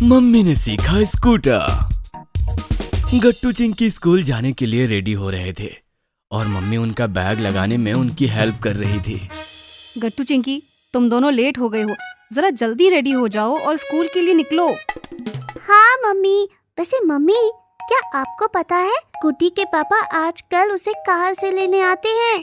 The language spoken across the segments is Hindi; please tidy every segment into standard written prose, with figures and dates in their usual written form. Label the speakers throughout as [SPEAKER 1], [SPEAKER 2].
[SPEAKER 1] मम्मी ने सीखा स्कूटर। गट्टू चिंकी स्कूल जाने के लिए रेडी हो रहे थे और मम्मी उनका बैग लगाने में उनकी हेल्प कर रही थी।
[SPEAKER 2] गट्टू चिंकी, तुम दोनों लेट हो गए हो, जरा जल्दी रेडी हो जाओ और स्कूल के लिए निकलो।
[SPEAKER 3] हाँ मम्मी। वैसे मम्मी, क्या आपको पता है गुड्डी के पापा आजकल उसे कार से लेने आते हैं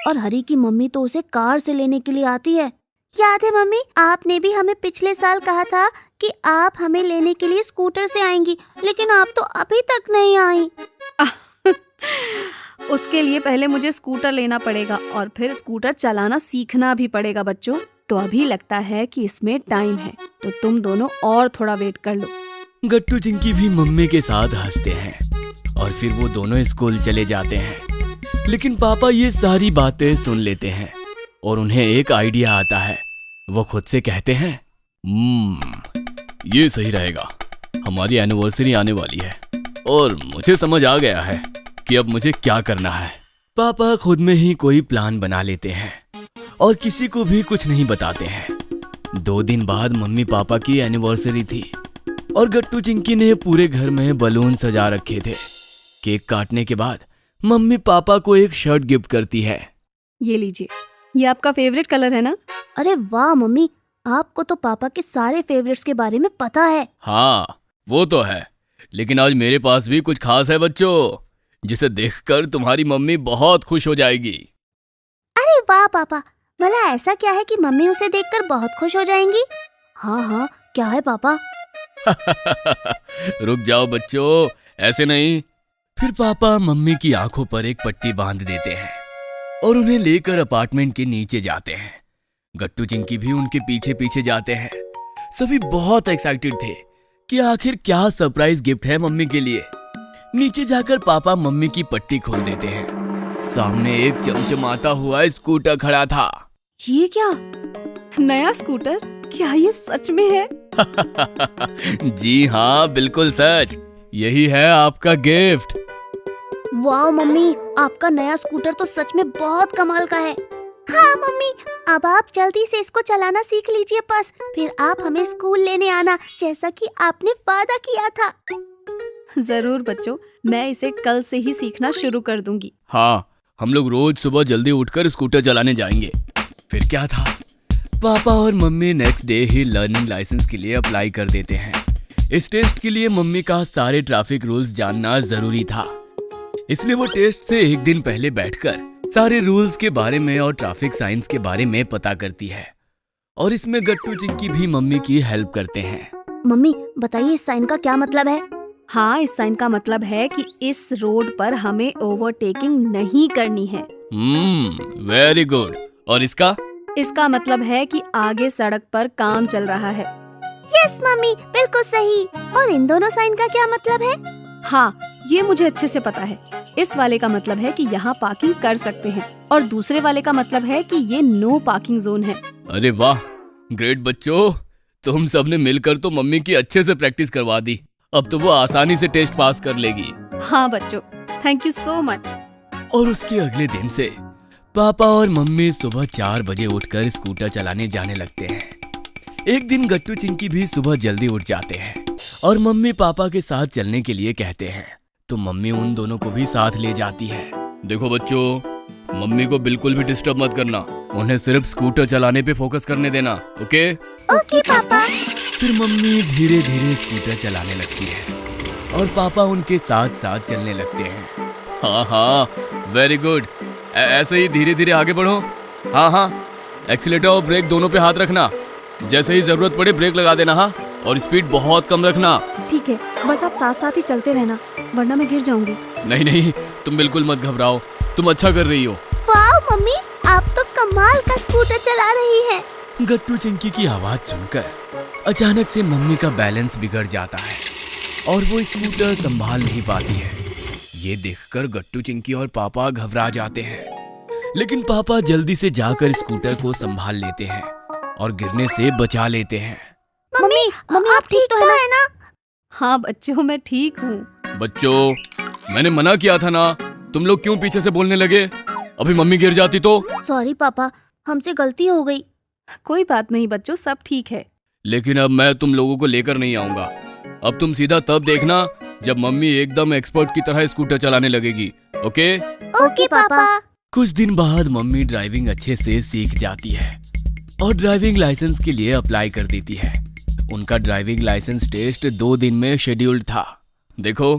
[SPEAKER 3] और हरी की मम्मी तो उसे कार से लेने के लिए आती है। याद है मम्मी, आपने भी हमें पिछले साल कहा था कि आप हमें लेने के लिए स्कूटर से आएंगी, लेकिन आप तो अभी तक नहीं आई।
[SPEAKER 2] उसके लिए पहले मुझे स्कूटर लेना पड़ेगा और फिर स्कूटर चलाना सीखना भी पड़ेगा बच्चों। तो अभी लगता है कि इसमें टाइम है, तो तुम दोनों और थोड़ा वेट कर लो।
[SPEAKER 1] गट्टू चिंकी भी मम्मी के साथ हंसते हैं और फिर वो दोनों स्कूल चले जाते हैं। लेकिन पापा ये सारी बातें सुन लेते हैं और उन्हें एक आइडिया आता है। वो खुद से कहते हैं, ये सही रहेगा, हमारी एनिवर्सरी आने वाली है और मुझे समझ आ गया है कि अब मुझे क्या करना है। पापा खुद में ही कोई प्लान बना लेते हैं और किसी को भी कुछ नहीं बताते हैं। 2 दिन बाद मम्मी पापा की एनिवर्सरी थी और गट्टू चिंकी ने पूरे घर में बलून सजा रखे थे। केक काटने के बाद मम्मी पापा को एक शर्ट गिफ्ट करती है।
[SPEAKER 2] ये लीजिए, ये आपका फेवरेट कलर है ना?
[SPEAKER 3] अरे वाह मम्मी, आपको तो पापा के सारे फेवरेट्स के बारे में पता है।
[SPEAKER 1] हाँ वो तो है, लेकिन आज मेरे पास भी कुछ खास है बच्चों, जिसे देखकर तुम्हारी मम्मी बहुत खुश हो जाएगी।
[SPEAKER 3] अरे वाह पापा, भला ऐसा क्या है कि मम्मी उसे देखकर बहुत खुश हो जाएंगी? हाँ हाँ, क्या है पापा?
[SPEAKER 1] रुक जाओ बच्चों, ऐसे नहीं। फिर पापा मम्मी की आंखों पर एक पट्टी बांध देते हैं और उन्हें लेकर अपार्टमेंट के नीचे जाते हैं। गट्टू चिंकी भी उनके पीछे पीछे जाते हैं। सभी बहुत एक्साइटेड थे कि आखिर क्या सरप्राइज गिफ्ट है मम्मी के लिए। नीचे जाकर पापा मम्मी की पट्टी खोल देते हैं। सामने एक चमचमाता हुआ स्कूटर खड़ा था।
[SPEAKER 2] ये क्या नया स्कूटर? क्या ये सच में है?
[SPEAKER 1] जी हाँ, बिल्कुल सच। यही है आपका गिफ्ट।
[SPEAKER 3] वाह मम्मी, आपका नया स्कूटर तो सच में बहुत कमाल का है। हाँ मम्मी, अब आप जल्दी से इसको चलाना सीख लीजिए बस, फिर आप हमें स्कूल लेने आना जैसा कि आपने वादा किया था।
[SPEAKER 2] जरूर बच्चों, मैं इसे कल से ही सीखना शुरू कर दूंगी।
[SPEAKER 1] हाँ, हम लोग रोज सुबह जल्दी उठकर स्कूटर चलाने जाएंगे। फिर क्या था, पापा और मम्मी नेक्स्ट डे ही लर्निंग लाइसेंस के लिए अप्लाई कर देते हैं। इस टेस्ट के लिए मम्मी का सारे ट्रैफिक रूल्स जानना जरूरी था, इसलिए वो टेस्ट से एक दिन पहले बैठकर सारे रूल्स के बारे में और ट्रैफिक साइंस के बारे में पता करती है। और इसमें गट्टू चिंकी भी मम्मी की हेल्प करते हैं।
[SPEAKER 3] मम्मी बताइए, इस साइन का क्या मतलब है?
[SPEAKER 2] हाँ, इस साइन का मतलब है कि इस रोड पर हमें ओवरटेकिंग नहीं करनी है।
[SPEAKER 1] Very good. और इसका?
[SPEAKER 2] इसका मतलब है कि आगे सड़क पर काम चल रहा है।
[SPEAKER 3] यस मम्मी, बिल्कुल सही। और इन दोनों साइन का क्या मतलब है?
[SPEAKER 2] हाँ, ये मुझे अच्छे से पता है। इस वाले का मतलब है कि यहाँ पार्किंग कर सकते हैं और दूसरे वाले का मतलब है कि ये नो पार्किंग जोन है।
[SPEAKER 1] अरे वाह, ग्रेट बच्चों, तुम सबने मिलकर तो मम्मी की अच्छे से प्रैक्टिस करवा दी। अब तो वो आसानी से टेस्ट पास कर लेगी।
[SPEAKER 2] हाँ बच्चों, थैंक यू सो मच।
[SPEAKER 1] और उसके अगले दिन से पापा और मम्मी सुबह 4 बजे उठकर स्कूटर चलाने जाने लगते हैं। एक दिन गट्टू चिंकी भी सुबह जल्दी उठ जाते हैं और मम्मी पापा के साथ चलने के लिए कहते हैं, तो मम्मी उन दोनों को भी साथ ले जाती है। देखो बच्चों, मम्मी को बिल्कुल भी डिस्टर्ब मत करना, उन्हें सिर्फ स्कूटर चलाने पे फोकस करने देना, ओके?
[SPEAKER 3] ओके पापा।
[SPEAKER 1] फिर मम्मी धीरे धीरे स्कूटर चलाने लगती है और पापा उनके साथ साथ चलने लगते हैं। हाँ हाँ, वेरी गुड। ऐसे ही धीरे धीरे आगे बढ़ो। हाँ हाँ, एक्सीलेटर और ब्रेक दोनों पे हाथ रखना। जैसे ही जरूरत पड़े ब्रेक लगा देना। हाँ, और स्पीड बहुत कम रखना।
[SPEAKER 2] ठीक है, बस आप साथ साथ ही चलते रहना, वरना मैं गिर जाऊंगी।
[SPEAKER 1] नहीं नहीं, तुम बिल्कुल मत घबराओ, तुम अच्छा कर रही हो।
[SPEAKER 3] वाह मम्मी, आप तो कमाल का स्कूटर चला रही हैं।
[SPEAKER 1] गट्टू चिंकी की आवाज सुनकर अचानक से मम्मी का बैलेंस बिगड़ जाता है और वो स्कूटर संभाल नहीं पाती है। ये देखकर गट्टू चिंकी और पापा घबरा जाते हैं, लेकिन पापा जल्दी से जाकर स्कूटर को संभाल लेते हैं और गिरने से बचा लेते हैं।
[SPEAKER 3] मम्मी आप ठीक तो है ना?
[SPEAKER 2] हाँ बच्चों, मैं ठीक हूँ।
[SPEAKER 1] बच्चों, मैंने मना किया था ना, तुम लोग क्यों पीछे से बोलने लगे? अभी मम्मी गिर जाती तो?
[SPEAKER 3] सॉरी पापा, हमसे गलती हो गई।
[SPEAKER 2] कोई बात नहीं बच्चों, सब ठीक है।
[SPEAKER 1] लेकिन अब मैं तुम लोगों को लेकर नहीं आऊंगा। अब तुम सीधा तब देखना जब मम्मी एकदम एक्सपर्ट की तरह स्कूटर चलाने लगेगी। ओके?
[SPEAKER 3] ओके पापा।
[SPEAKER 1] कुछ दिन बाद मम्मी ड्राइविंग अच्छे से सीख जाती है और ड्राइविंग लाइसेंस के लिए अप्लाई कर देती है। उनका ड्राइविंग लाइसेंस टेस्ट 2 दिन में शेड्यूल्ड था। देखो,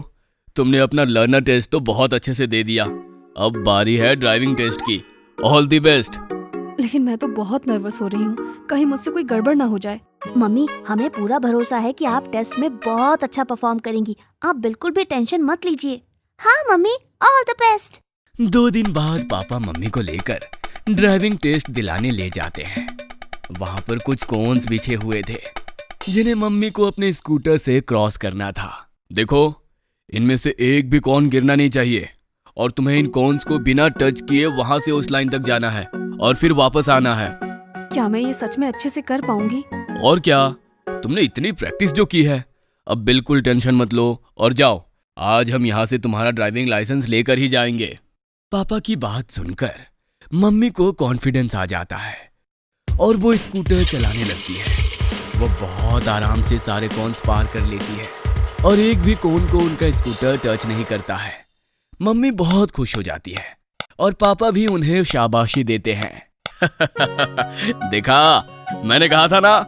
[SPEAKER 1] तुमने अपना लर्नर टेस्ट तो बहुत अच्छे से दे दिया। अब बारी है ड्राइविंग टेस्ट की। All the best.
[SPEAKER 2] लेकिन मैं तो बहुत नर्वस हो रही हूँ, कहीं मुझसे कोई गड़बड़ ना हो जाए।
[SPEAKER 3] मम्मी, हमें पूरा भरोसा है कि आप टेस्ट में बहुत अच्छा परफॉर्म करेंगी। आप बिल्कुल भी टेंशन मत लीजिए। हाँ मम्मी, ऑल द बेस्ट।
[SPEAKER 1] 2 दिन बाद पापा मम्मी को लेकर ड्राइविंग टेस्ट दिलाने ले जाते हैं। वहां पर कुछ कोन्स बिछे हुए थे जिन्हें मम्मी को अपने स्कूटर से क्रॉस करना था। देखो, इनमें से एक भी कोन गिरना नहीं चाहिए और तुम्हें इन कोन्स को बिना टच किए वहां से उस लाइन तक जाना है और फिर वापस आना है।
[SPEAKER 2] क्या मैं ये सच में अच्छे से कर पाऊंगी?
[SPEAKER 1] और क्या, तुमने इतनी प्रैक्टिस जो की है। अब बिल्कुल टेंशन मत लो और जाओ। आज हम यहाँ से तुम्हारा ड्राइविंग लाइसेंस लेकर ही जाएंगे। पापा की बात सुनकर मम्मी को कॉन्फिडेंस आ जाता है और वो स्कूटर चलाने लगती है। वो बहुत आराम से सारे कोन्स पार कर लेती है और एक भी कोन को उनका स्कूटर टच नहीं करता है। मम्मी बहुत खुश हो जाती है और पापा भी उन्हें शाबाशी देते हैं। देखा, मैंने कहा था ना।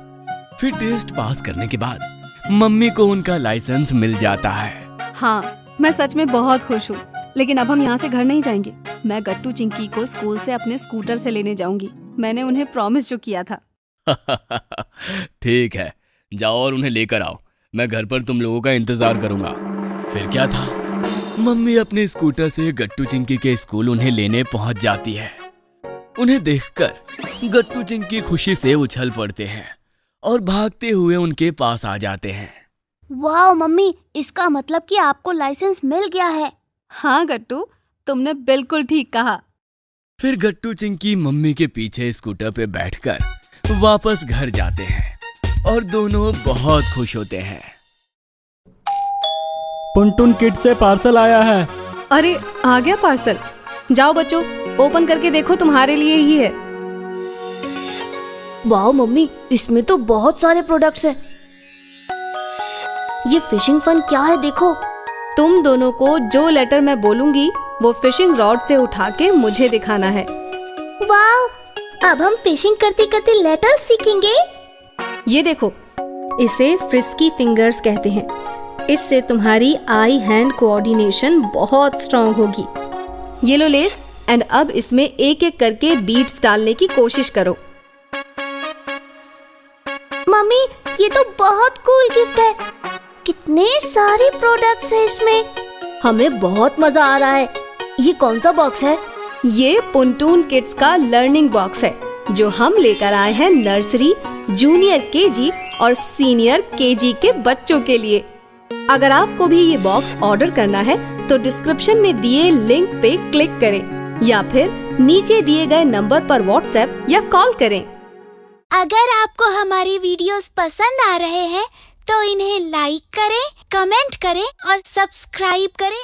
[SPEAKER 1] फिर टेस्ट पास करने के बाद मम्मी को उनका लाइसेंस मिल जाता है।
[SPEAKER 2] हाँ, मैं सच में बहुत खुश हूँ। लेकिन अब हम यहाँ से घर नहीं जाएंगे। मैं गट्टू चिंकी को स्कूल से अपने स्कूटर से लेने जाऊंगी। मैंने उन्हें प्रॉमिस जो किया था।
[SPEAKER 1] ठीक है, जाओ और उन्हें लेकर आओ। मैं घर पर तुम लोगों का इंतजार करूंगा। फिर क्या था, मम्मी अपने स्कूटर से गट्टू चिंकी के स्कूल उन्हें लेने पहुंच जाती है। उन्हें देखकर गट्टू चिंकी खुशी से उछल पड़ते हैं और भागते हुए उनके पास आ जाते हैं।
[SPEAKER 3] वाह मम्मी, इसका मतलब कि आपको लाइसेंस मिल गया है।
[SPEAKER 2] हाँ गट्टू, तुमने बिल्कुल ठीक कहा।
[SPEAKER 1] फिर गट्टू चिंकी मम्मी के पीछे स्कूटर पे बैठकर वापस घर जाते हैं और दोनों बहुत खुश होते हैं।
[SPEAKER 4] पुनटुन किड से पार्सल आया है।
[SPEAKER 2] अरे, आ गया पार्सल। जाओ बच्चों, ओपन करके देखो, तुम्हारे लिए ही है।
[SPEAKER 3] वाह मम्मी, इसमें तो बहुत सारे प्रोडक्ट्स हैं। ये फिशिंग फन क्या है देखो।
[SPEAKER 2] तुम दोनों को जो लेटर मैं बोलूंगी वो फिशिंग रॉड से उठा के मुझे दिखाना है।
[SPEAKER 3] वाह, अब हम फिशिंग करते करते लेटर्स सीखेंगे।
[SPEAKER 2] ये देखो, इसे फ्रिस्की फिंगर्स कहते हैं। इससे तुम्हारी आई हैंड कोऑर्डिनेशन बहुत स्ट्रांग होगी। ये लो लेस, एंड अब इसमें एक एक करके बीट्स डालने की कोशिश करो।
[SPEAKER 3] मम्मी, ये तो बहुत कूल गिफ्ट है। कितने सारे प्रोडक्ट्स हैं इसमें। हमें बहुत मजा आ रहा है। ये कौन सा बॉक्स है?
[SPEAKER 2] ये पुनटून किड्स का लर्निंग बॉक्स है जो हम लेकर आए हैं नर्सरी, जूनियर केजी और सीनियर केजी के बच्चों के लिए। अगर आपको भी ये बॉक्स ऑर्डर करना है तो डिस्क्रिप्शन में दिए लिंक पे क्लिक करें या फिर नीचे दिए गए नंबर पर व्हाट्सएप या कॉल करें।
[SPEAKER 3] अगर आपको हमारी वीडियोस पसंद आ रहे हैं तो इन्हें लाइक करें, कमेंट करें और सब्सक्राइब करें